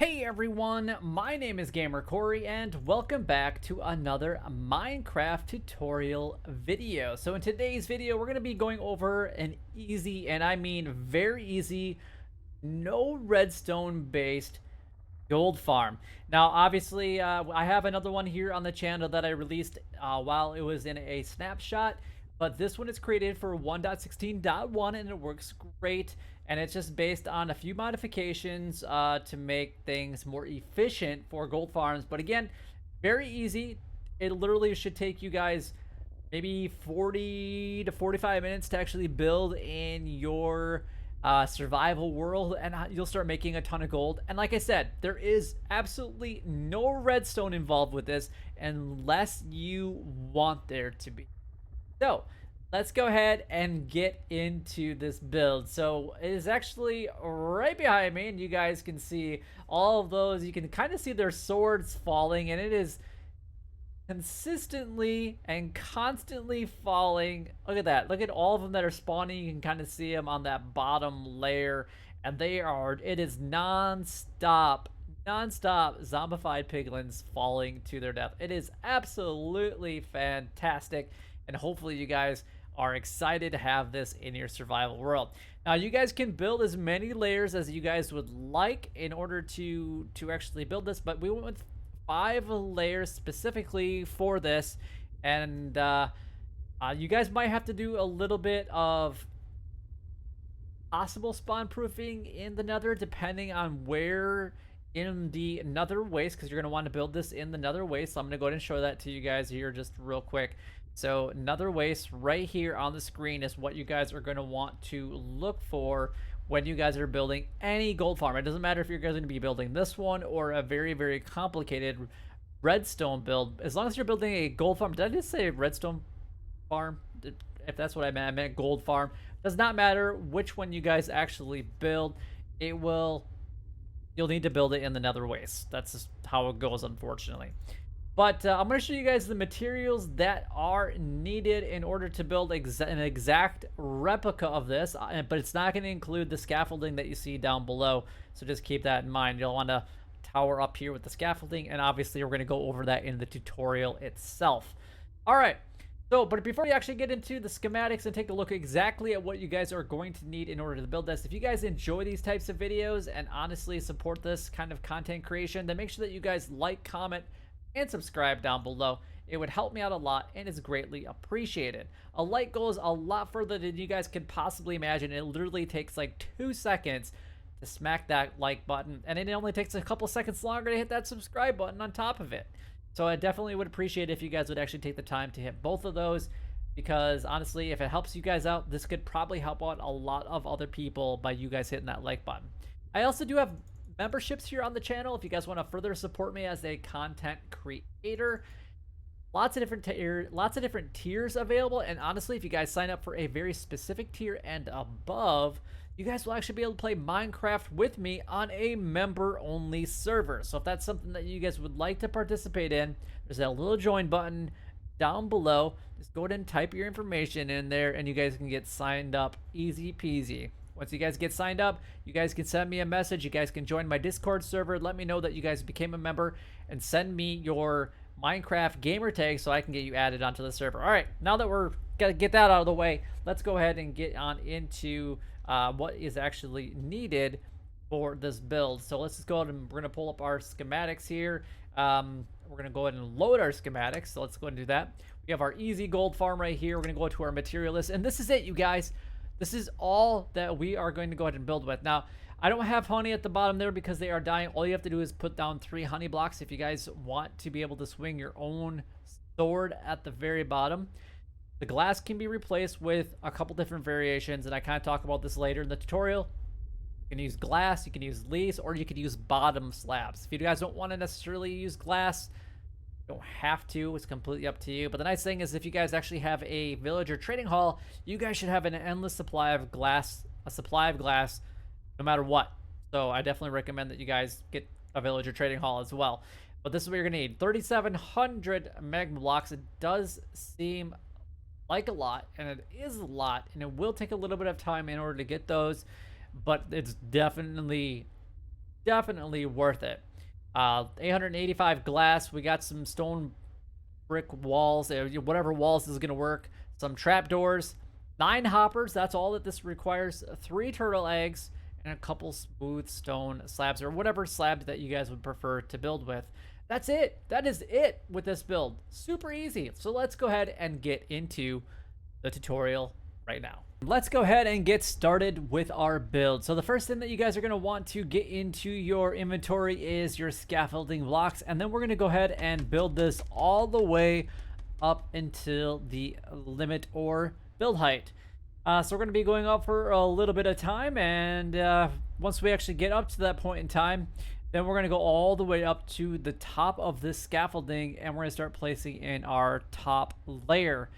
Hey everyone, my name is Gamer Corey and welcome back to another Minecraft tutorial video. So in today's video, we're going to be going over an easy, and I mean very easy, no redstone based gold farm. Now obviously I have another one here on the channel that I released while it was in a snapshot, but this one is created for 1.16.1 and it works great, and it's just based on a few modifications to make things more efficient for gold farms. But again, very easy. It literally should take you guys maybe 40 to 45 minutes to actually build in your survival world, and you'll start making a ton of gold. And like I said, there is absolutely no redstone involved with this unless you want there to be. So let's go ahead and get into this build. So it is actually right behind me, and you guys can see all of those. You can kind of see their swords falling, and it is consistently and constantly falling. Look at that. Look at all of them that are spawning. You can kind of see them on that bottom layer, and it is non-stop zombified piglins falling to their death. It is absolutely fantastic, and hopefully you guys are excited to have this in your survival world. Now you guys can build as many layers as you guys would like in order to actually build this, but we went with 5 layers specifically for this, and you guys might have to do a little bit of possible spawn proofing in the nether depending on where in the nether waste, because you're going to want to build this in the nether waste. So I'm going to go ahead and show that to you guys here just real quick. So nether waste right here on the screen is what you guys are going to want to look for when you guys are building any gold farm. It doesn't matter if you're guys going to be building this one or a very complicated redstone build. As long as you're building a gold farm. Did I just say redstone farm? If that's what I meant gold farm. Does not matter which one you guys actually build. You'll need to build it in the nether waste. That's just how it goes, unfortunately. But I'm going to show you guys the materials that are needed in order to build an exact replica of this. But it's not going to include the scaffolding that you see down below. So just keep that in mind. You'll want to tower up here with the scaffolding. And obviously, we're going to go over that in the tutorial itself. All right. So, but before we actually get into the schematics and take a look exactly at what you guys are going to need in order to build this, if you guys enjoy these types of videos and honestly support this kind of content creation, then make sure that you guys like, comment, and subscribe down below. It would help me out a lot and is greatly appreciated. A like goes a lot further than you guys could possibly imagine. It literally takes like 2 seconds to smack that like button, and it only takes a couple seconds longer to hit that subscribe button on top of it. So I definitely would appreciate it if you guys would actually take the time to hit both of those, because honestly, if it helps you guys out, this could probably help out a lot of other people by you guys hitting that like button. I also do have memberships here on the channel if you guys want to further support me as a content creator. Lots of different tiers available, and honestly, if you guys sign up for a very specific tier and above, you guys will actually be able to play Minecraft with me on a member-only server. So if that's something that you guys would like to participate in, there's that little join button down below. Just go ahead and type your information in there, and you guys can get signed up easy peasy. Once you guys get signed up, you guys can send me a message. You guys can join my Discord server. Let me know that you guys became a member and send me your Minecraft gamer tag so I can get you added onto the server. All right, now that we're going to get that out of the way, let's go ahead and get on into what is actually needed for this build. So let's just go ahead and we're going to pull up our schematics here. We're going to go ahead and load our schematics. So let's go ahead and do that. We have our easy gold farm right here. We're going to go to our material list, and this is it, you guys. This is all that we are going to go ahead and build with. Now, I don't have honey at the bottom there because they are dying. All you have to do is put down 3 honey blocks if you guys want to be able to swing your own sword at the very bottom. The glass can be replaced with a couple different variations, and I kind of talk about this later in the tutorial. You can use glass, you can use leaves, or you could use bottom slabs. If you guys don't want to necessarily use glass, you don't have to. It's completely up to you. But the nice thing is if you guys actually have a villager trading hall, you guys should have an endless supply of glass, no matter what. So I definitely recommend that you guys get a villager trading hall as well. But this is what you're gonna need: 3,700 magma blocks. It does seem like a lot, and it is a lot, and it will take a little bit of time in order to get those, but it's definitely definitely worth it. 885 glass. We got some stone brick walls, whatever walls is going to work. Some trapdoors, 9 hoppers. That's all that this requires. 3 turtle eggs and a couple smooth stone slabs, or whatever slabs that you guys would prefer to build with. That's it. That is it with this build. Super easy. So let's go ahead and get into the tutorial right now. Let's go ahead and get started with our build. So the first thing that you guys are going to want to get into your inventory is your scaffolding blocks, and then we're going to go ahead and build this all the way up until the limit or build height. So we're going to be going up for a little bit of time, and once we actually get up to that point in time, then we're going to go all the way up to the top of this scaffolding, and we're going to start placing in our top layer.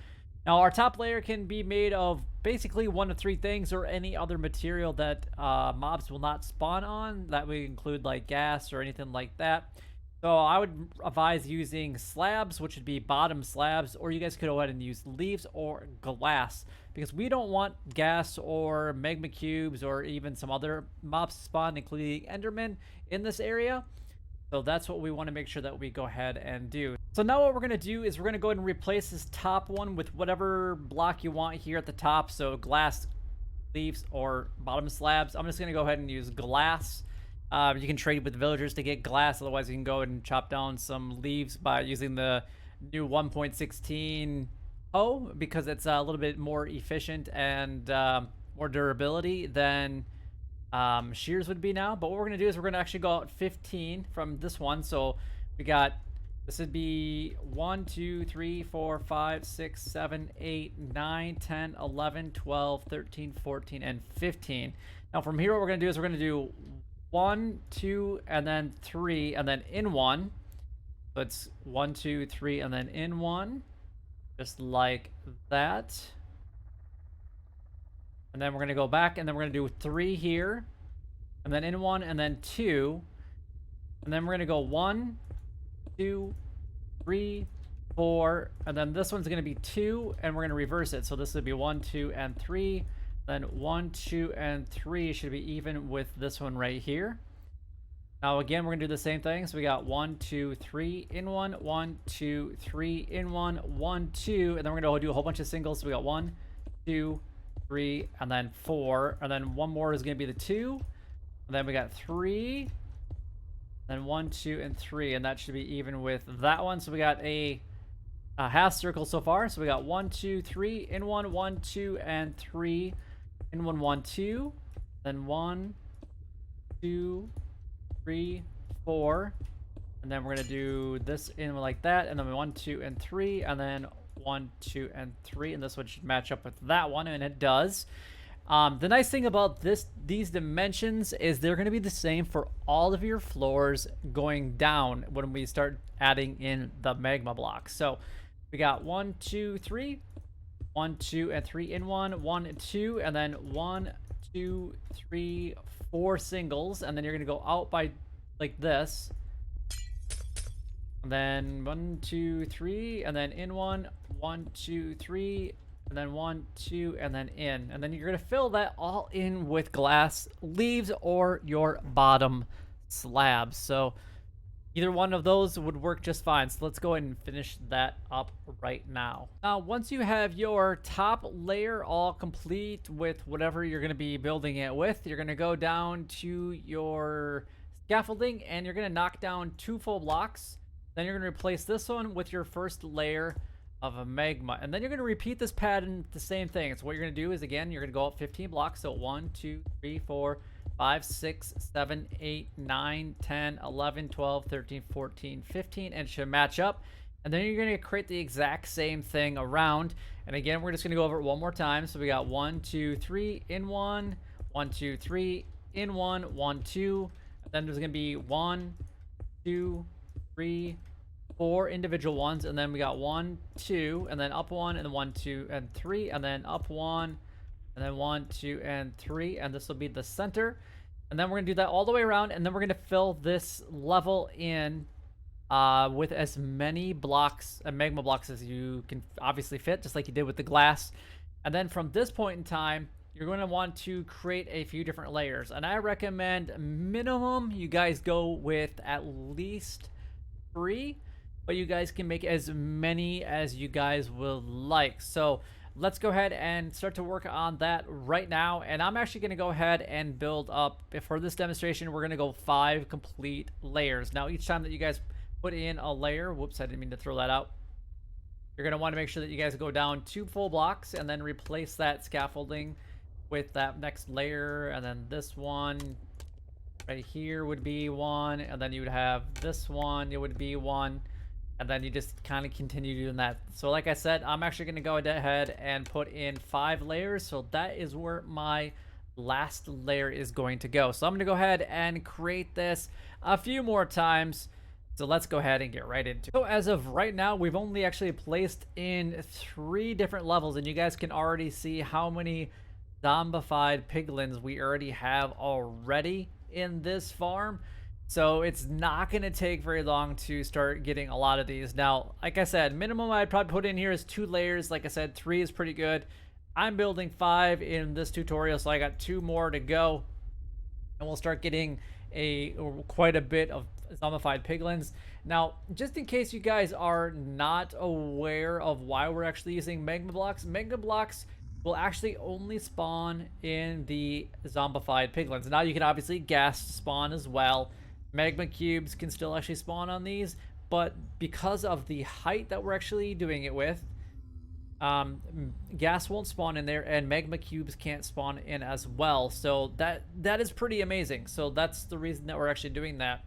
Now, our top layer can be made of basically 1 to 3 things, or any other material that mobs will not spawn on. That would include like gas or anything like that. So I would advise using slabs, which would be bottom slabs, or you guys could go ahead and use leaves or glass, because we don't want gas or magma cubes or even some other mobs to spawn, including endermen, in this area. So that's what we want to make sure that we go ahead and do. So now what we're going to do is we're going to go ahead and replace this top one with whatever block you want here at the top. So glass, leaves, or bottom slabs. I'm just going to go ahead and use glass. You can trade with villagers to get glass. Otherwise, you can go ahead and chop down some leaves by using the new 1.16 hoe, because it's a little bit more efficient and more durability than shears would be now. But what we're going to do is we're going to actually go out 15 from this one. So we got, this would be 1, 2, 3, 4, 5, 6, 7, 8, 9, 10, 11, 12, 13, 14, and 15. Now from here, what we're going to do is we're going to do 1, 2, and then 3, and then in 1. So it's 1, 2, 3, and then in 1, just like that. And then we're going to go back, and then we're going to do 3 here, and then in 1, and then 2. And then we're going to go 1, 2, 3, 4, and then this one's going to be 2, and we're going to reverse it. So this would be 1, 2, and 3. Then 1, 2, and 3 should be even with this one right here. Now again, we're going to do the same thing. So we got 1, 2, 3 in 1, 1, 2, 3 in 1, 1, 2, and then we're going to do a whole bunch of singles. So we got 1, 2, 3, and then 4, and then one more is going to be the 2, and then we got 3, then 1, 2, and 3, and that should be even with that one. So we got a half circle so far. So we got 1, 2, 3 in 1, 1, 2, and 3 in 1, 1, 2, then 1, 2, 3, 4, and then we're going to do this in like that, and then 1, 2, and 3, and then 1, 2, and 3, and this one should match up with that one, and it does. The nice thing about these dimensions is they're going to be the same for all of your floors going down when we start adding in the magma blocks. So we got 1, 2, 3, 1, 2, and 3 in 1, 1, 2, and then 1, 2, 3, 4 singles, and then you're going to go out by like this. And then 1, 2, 3, and then in 1, 1, 2, 3, and then 1, 2, and then in. And then you're going to fill that all in with glass, leaves, or your bottom slabs. So either one of those would work just fine. So let's go ahead and finish that up right now. Now, once you have your top layer all complete with whatever you're going to be building it with, you're going to go down to your scaffolding, and you're going to knock down 2 full blocks. Then you're going to replace this one with your first layer of a magma. And then you're going to repeat this pattern, the same thing. So what you're going to do is, again, you're going to go up 15 blocks. So 1, 2, 3, 4, 5, 6, 7, 8, 9, 10, 11, 12, 13, 14, 15, and it should match up. And then you're going to create the exact same thing around. And again, we're just going to go over it one more time. So we got 1, 2, 3 in 1, 1, 2, 3 in 1, 1, 2. And then there's going to be 1, 2, 3, 4 individual ones, and then we got 1, 2, and then up 1, and then 1, 2, and 3, and then up 1, and then 1, 2, and 3, and this will be the center. And then we're gonna do that all the way around, and then we're gonna fill this level in with as many blocks, magma blocks, as you can obviously fit, just like you did with the glass. And then from this point in time, you're going to want to create a few different layers. And I recommend minimum you guys go with at least 3, but you guys can make as many as you guys will like. So let's go ahead and start to work on that right now. And I'm actually going to go ahead and build up, for this demonstration, we're going to go 5 complete layers. Now, each time that you guys put in a layer, whoops, I didn't mean to throw that out. You're going to want to make sure that you guys go down 2 full blocks and then replace that scaffolding with that next layer. And then this one right here would be 1. And then you would have this one, it would be 1. And then you just kind of continue doing that. So like I said, I'm actually going to go ahead and put in 5 layers. So that is where my last layer is going to go. So I'm going to go ahead and create this a few more times. So let's go ahead and get right into it. So as of right now, we've only actually placed in 3 different levels, and you guys can already see how many zombified piglins we already have already in this farm. So it's not going to take very long to start getting a lot of these. Now, like I said, minimum I'd probably put in here is 2 layers. Like I said, 3 is pretty good. I'm building 5 in this tutorial, so I got 2 more to go. And we'll start getting quite a bit of zombified piglins. Now, just in case you guys are not aware of why we're actually using magma blocks will actually only spawn in the zombified piglins. Now, you can obviously gas spawn as well. Magma cubes can still actually spawn on these, but because of the height that we're actually doing it with, gas won't spawn in there, and magma cubes can't spawn in as well. So that is pretty amazing. So that's the reason that we're actually doing that.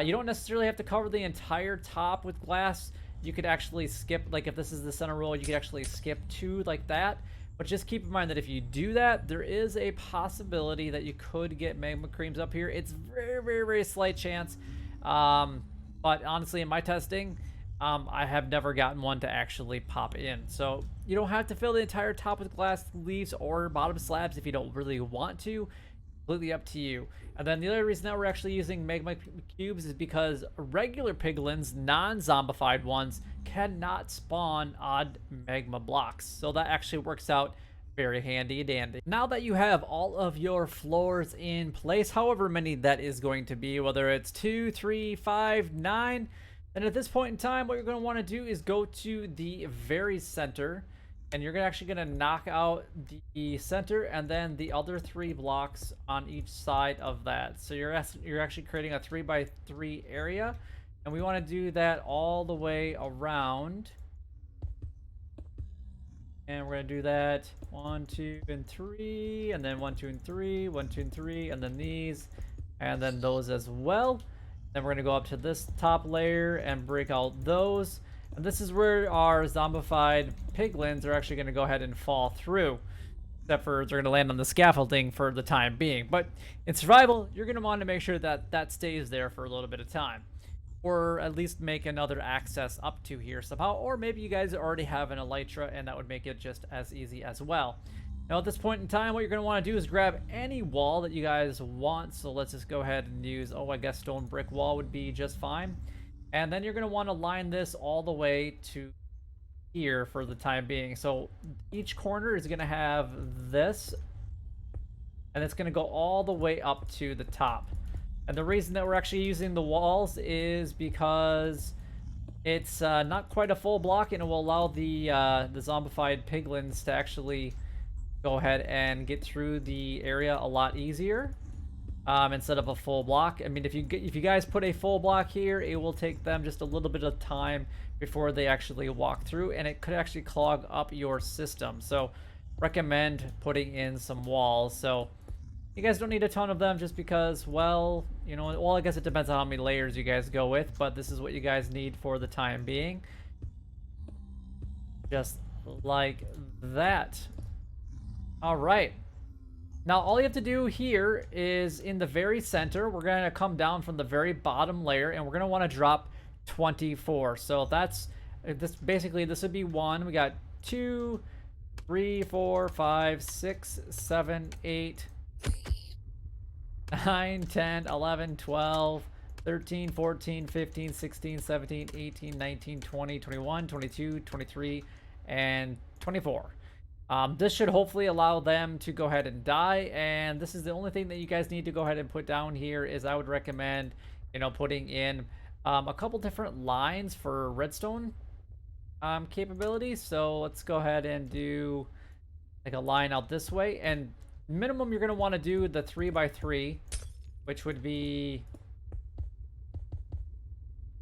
You don't necessarily have to cover the entire top with glass. You could actually skip, like if this is the center roll, you could actually skip 2 like that. But just keep in mind that if you do that, there is a possibility that you could get magma creams up here. It's very, very, very slight chance. But honestly, in my testing, I have never gotten one to actually pop in. So you don't have to fill the entire top with glass leaves or bottom slabs if you don't really want to. Completely up to you. And then the other reason that we're actually using magma cubes is because regular piglins, non-zombified ones, cannot spawn on magma blocks. So that actually works out very handy dandy. Now that you have all of your floors in place, however many that is going to be, whether it's 2, 3, 5, 9, then at this point in time, what you're going to want to do is go to the very center, and you're actually going to knock out the center and then the other 3 blocks on each side of that. So you're actually creating a 3x3 area, and we want to do that all the way around. And we're going to do that 1, 2, and 3, and then 1, 2, and 3, 1, 2, and 3, and then these, and then those as well. Then we're going to go up to this top layer and break out those. And this is where our zombified piglins are actually going to go ahead and fall through. Except for they're going to land on the scaffolding for the time being. But in survival, you're going to want to make sure that that stays there for a little bit of time. Or at least make another access up to here somehow. Or maybe you guys already have an elytra, and that would make it just as easy as well. Now at this point in time, what you're going to want to do is grab any wall that you guys want. So let's just go ahead and use, I guess stone brick wall would be just fine. And then you're going to want to line this all the way to here for the time being. So each corner is going to have this, and it's going to go all the way up to the top. And the reason that we're actually using the walls is because it's not quite a full block, and it will allow the zombified piglins to actually go ahead and get through the area a lot easier. Instead of a full block. I mean, if you guys put a full block here, it will take them just a little bit of time before they actually walk through, and it could actually clog up your system. So recommend putting in some walls. So you guys don't need a ton of them, just because, well, you know, well, I guess it depends on how many layers you guys go with, but this is what you guys need for the time being. Just like that. All right. Now, all you have to do here is in the very center, we're going to come down from the very bottom layer, and we're going to want to drop 24. So that's this. Basically, this would be 1. We got 2, 3, 4, 5, 6, 7, 8, 9, 10, 11, 12, 13, 14, 15, 16, 17, 18, 19, 20, 21, 22, 23, and 24. This should hopefully allow them to go ahead and die, and this is the only thing that you guys need to go ahead and put down here is I would recommend, putting in a couple different lines for redstone capabilities. So let's go ahead and do like a line out this way, and minimum you're going to want to do the 3x3, which would be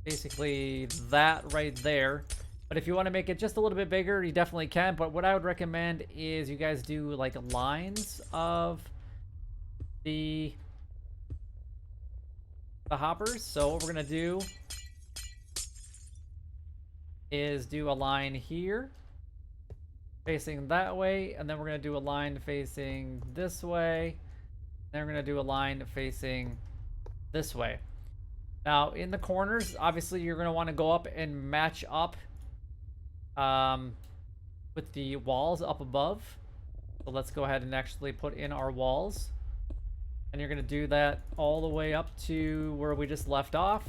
basically that right there. But if you want to make it just a little bit bigger, you definitely can. But what I would recommend is you guys do like lines of the hoppers. So what we're gonna do is do a line here facing that way, and then we're gonna do a line facing this way. Then we're gonna do a line facing this way. Now in the corners, obviously you're gonna want to go up and match up with the walls up above. So let's go ahead and actually put in our walls. And you're going to do that all the way up to where we just left off.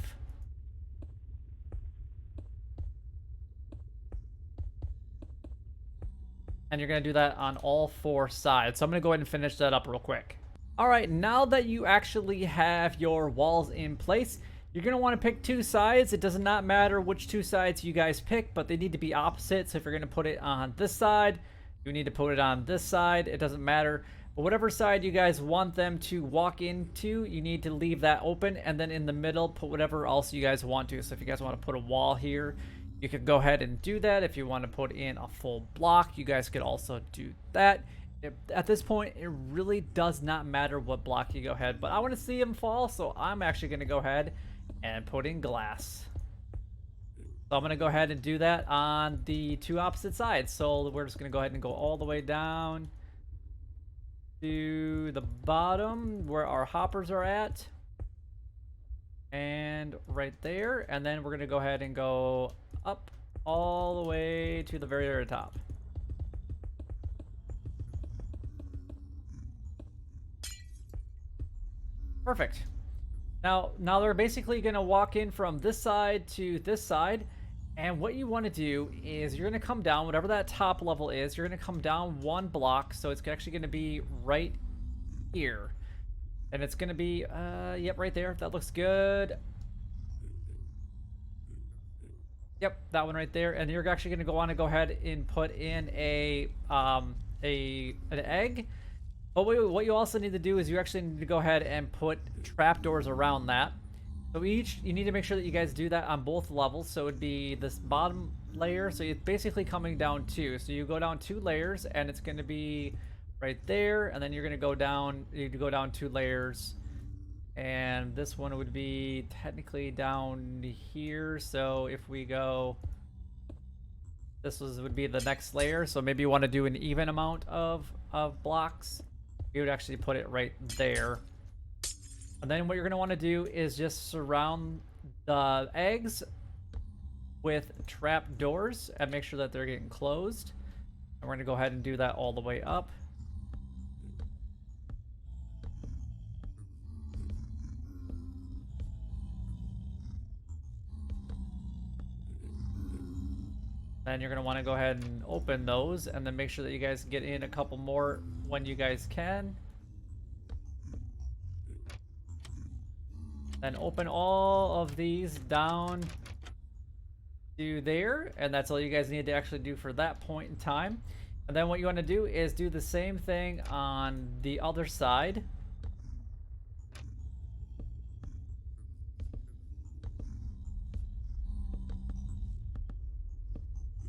And you're going to do that on all 4 sides. So I'm going to go ahead and finish that up real quick. All right, now that you actually have your walls in place, you're going to want to pick 2 sides. It does not matter which 2 sides you guys pick, but they need to be opposite. So if you're going to put it on this side, you need to put it on this side. It doesn't matter. But whatever side you guys want them to walk into, you need to leave that open. And then in the middle, put whatever else you guys want to. So if you guys want to put a wall here, you can go ahead and do that. If you want to put in a full block, you guys could also do that. At this point, it really does not matter what block you go ahead. But I want to see them fall, so I'm actually going to go ahead and put in glass. So I'm going to go ahead and do that on the 2 opposite sides. So we're just going to go ahead and go all the way down to the bottom where our hoppers are at. And right there. And then we're going to go ahead and go up all the way to the very, very top. Perfect. Now they're basically going to walk in from this side to this side. And what you want to do is you're going to come down, whatever that top level is, you're going to come down 1 block. So it's actually going to be right here. And it's going to be, yep, right there. That looks good. Yep, that one right there. And you're actually going to want to go ahead and put in an egg. But what you also need to do is you actually need to go ahead and put trapdoors around that. So you need to make sure that you guys do that on both levels. So it'd be this bottom layer. So it's basically coming down 2. So you go down 2 layers, and it's going to be right there. And then you're going to go down. You go down 2 layers, and this one would be technically down here. So if we go, would be the next layer. So maybe you want to do an even amount of blocks. You would actually put it right there. And then what you're going to want to do is just surround the eggs with trap doors and make sure that they're getting closed. And we're going to go ahead and do that all the way up. Then you're going to want to go ahead and open those, and then make sure that you guys get in a couple more when you guys can. Then open all of these down to there, and that's all you guys need to actually do for that point in time. And then what you want to do is do the same thing on the other side.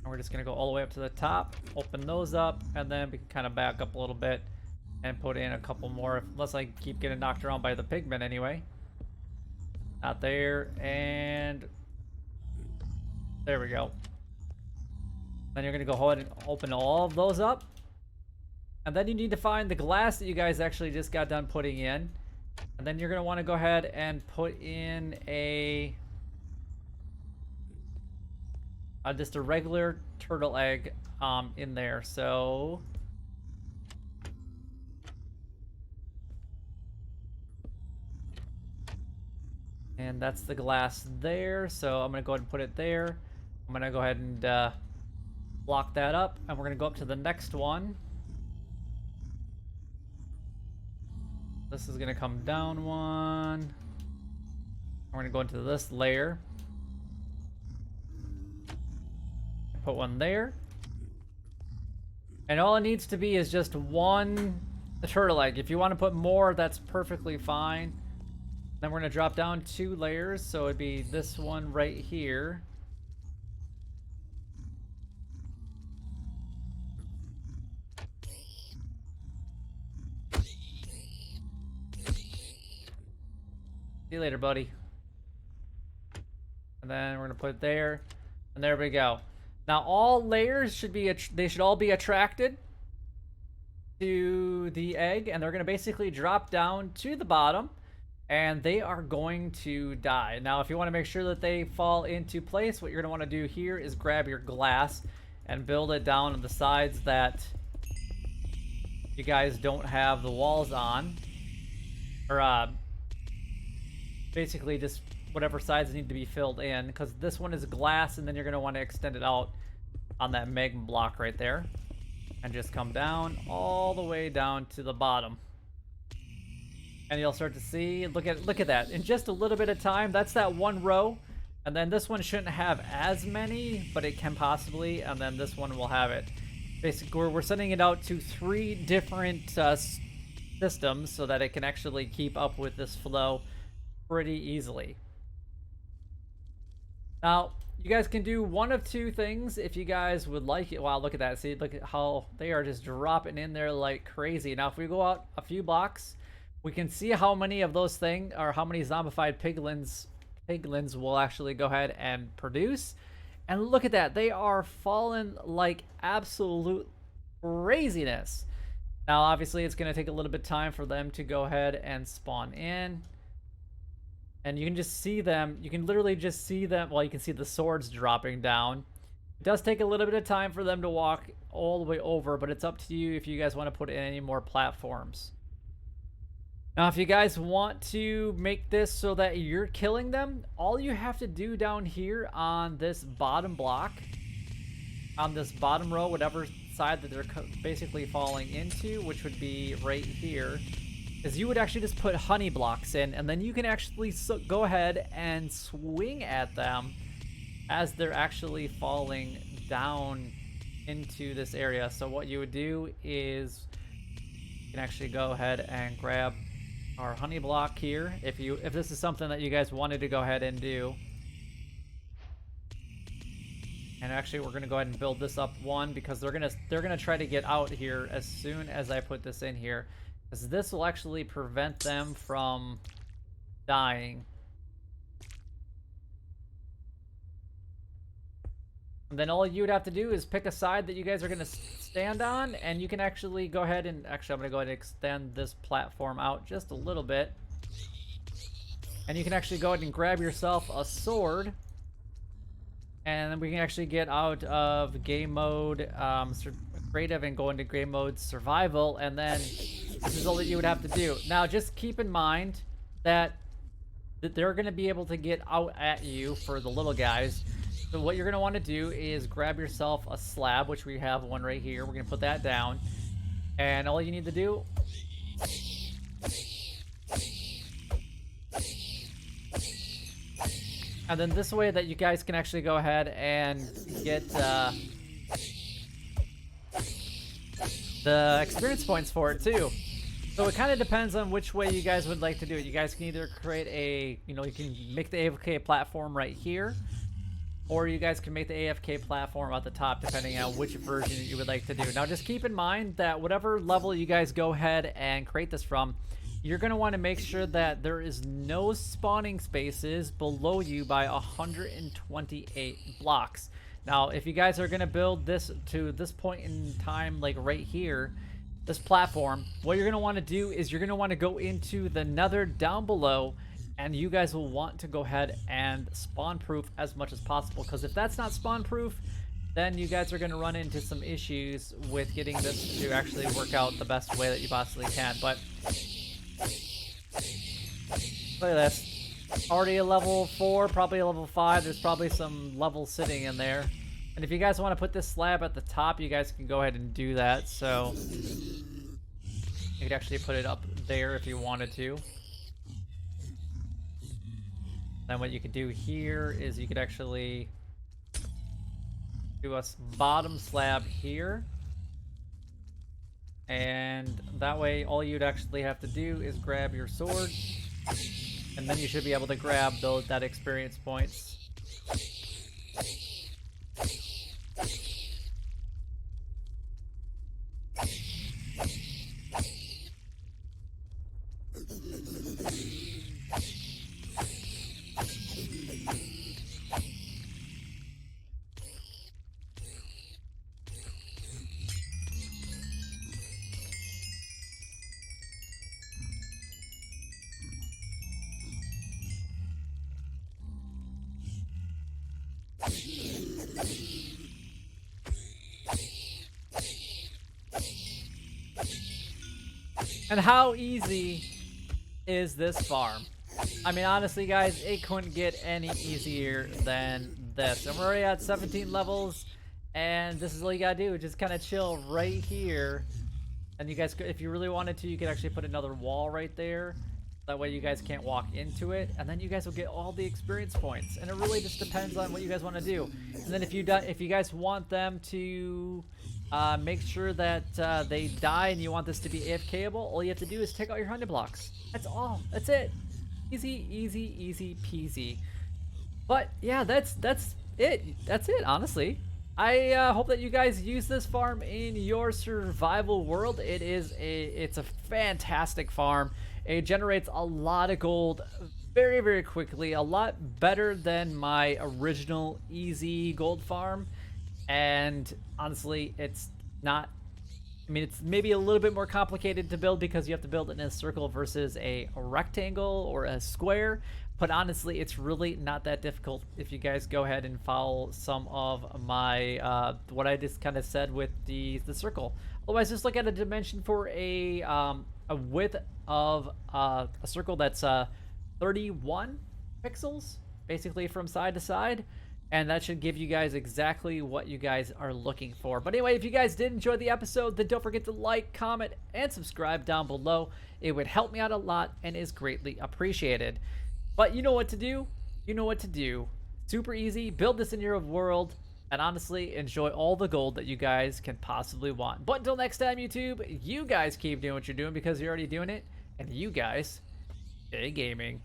And we're just going to go all the way up to the top, open those up, and then we can kind of back up a little bit and put in a couple more, unless I keep getting knocked around by the pigmen anyway. Not there, and there we go. Then you're going to go ahead and open all of those up. And then you need to find the glass that you guys actually just got done putting in. And then you're going to want to go ahead and put in just a regular turtle egg in there. So and that's the glass there. So I'm going to go ahead and put it there. I'm going to go ahead and Block that up, and we're gonna go up to the next one. This is gonna come down one. We're gonna go into this layer. Put one there. And all it needs to be is just one turtle egg. If you want to put more, that's perfectly fine. Then we're gonna drop down 2 layers, so it'd be this one right here. See you later, buddy. And then we're gonna put it there, and there we go. Now all layers should be, they should all be attracted to the egg, and they're gonna basically drop down to the bottom, and they are going to die. Now, if you want to make sure that they fall into place, what you're gonna want to do here is grab your glass and build it down on the sides that you guys don't have the walls on, or basically just whatever sides need to be filled in, because this one is glass, and then you're going to want to extend it out on that magma block right there, and just come down all the way down to the bottom, and you'll start to see, look at that, in just a little bit of time, that's that one row. And then this one shouldn't have as many, but it can possibly, and then this one will have it. Basically, we're sending it out to 3 different systems so that it can actually keep up with this flow pretty easily. Now, you guys can do one of 2 things if you guys would like it. Wow, look at that. See, look at how they are just dropping in there like crazy. Now, if we go out a few blocks, we can see how many of those things, or how many zombified piglins will actually go ahead and produce. And look at that. They are falling like absolute craziness. Now, obviously, it's going to take a little bit of time for them to go ahead and spawn in. And you can just see them. You can literally just see them. Well, you can see the swords dropping down. It does take a little bit of time for them to walk all the way over, but it's up to you if you guys want to put in any more platforms. Now, if you guys want to make this so that you're killing them, all you have to do down here on this bottom block, on this bottom row, whatever side that they're basically falling into, which would be right here, is you would actually just put honey blocks in, and then you can actually go ahead and swing at them as they're actually falling down into this area. So what you would do is you can actually go ahead and grab our honey block here, if this is something that you guys wanted to go ahead and do. And actually, we're gonna go ahead and build this up one, because they're gonna try to get out here as soon as I put this in here, because this will actually prevent them from dying. And then all you would have to do is pick a side that you guys are gonna stand on, and you can actually go ahead and, I'm gonna go ahead and extend this platform out just a little bit. And you can actually go ahead and grab yourself a sword, and then we can actually get out of game mode creative and go into game mode survival, and then this is all that you would have to do. Now, just keep in mind that they're gonna be able to get out at you for the little guys. So what you're going to want to do is grab yourself a slab, which we have one right here. We're going to put that down. And all you need to do and then this way that you guys can actually go ahead and get the experience points for it too. So it kind of depends on which way you guys would like to do it. You guys can either create a, you can make the AFK platform right here, or you guys can make the AFK platform at the top, depending on which version you would like to do. Now, just keep in mind that whatever level you guys go ahead and create this from, you're going to want to make sure that there is no spawning spaces below you by 128 blocks. Now, if you guys are going to build this to this point in time, like right here, this platform, what you're going to want to do is you're going to want to go into the nether down below, and you guys will want to go ahead and spawn proof as much as possible, because if that's not spawn proof, then you guys are going to run into some issues with getting this to actually work out the best way that you possibly can. But look at this, already a level 4, probably a level 5. There's probably some levels sitting in there. And if you guys want to put this slab at the top, you guys can go ahead and do that. So you could actually put it up there if you wanted to. Then what you could do here is you could actually do a bottom slab here. And that way all you'd actually have to do is grab your sword. And then you should be able to grab that experience points. And how easy is this farm? I mean, honestly, guys, it couldn't get any easier than this. And we're already at 17 levels, and this is all you gotta do. Just kind of chill right here. And you guys, if you really wanted to, you could actually put another wall right there. That way you guys can't walk into it, and then you guys will get all the experience points. And it really just depends on what you guys want to do. And then if you guys want them to make sure that they die and you want this to be AFKable, all you have to do is take out your 100 blocks. That's all. That's it. Easy, easy, easy peasy. But yeah, that's it. That's it, honestly. I hope that you guys use this farm in your survival world. It's a fantastic farm. It generates a lot of gold very, very quickly. A lot better than my original easy gold farm. And honestly, it's not, I mean, it's maybe a little bit more complicated to build because you have to build it in a circle versus a rectangle or a square. But honestly, it's really not that difficult if you guys go ahead and follow some of my, what I just kind of said with the circle. Otherwise, just look at a dimension for a width of a circle that's 31 pixels, basically from side to side. And that should give you guys exactly what you guys are looking for. But anyway, if you guys did enjoy the episode, then don't forget to like, comment, and subscribe down below. It would help me out a lot and is greatly appreciated. But you know what to do. You know what to do. Super easy. Build this in your world. And honestly, enjoy all the gold that you guys can possibly want. But until next time, YouTube, you guys keep doing what you're doing because you're already doing it. And you guys, stay gaming.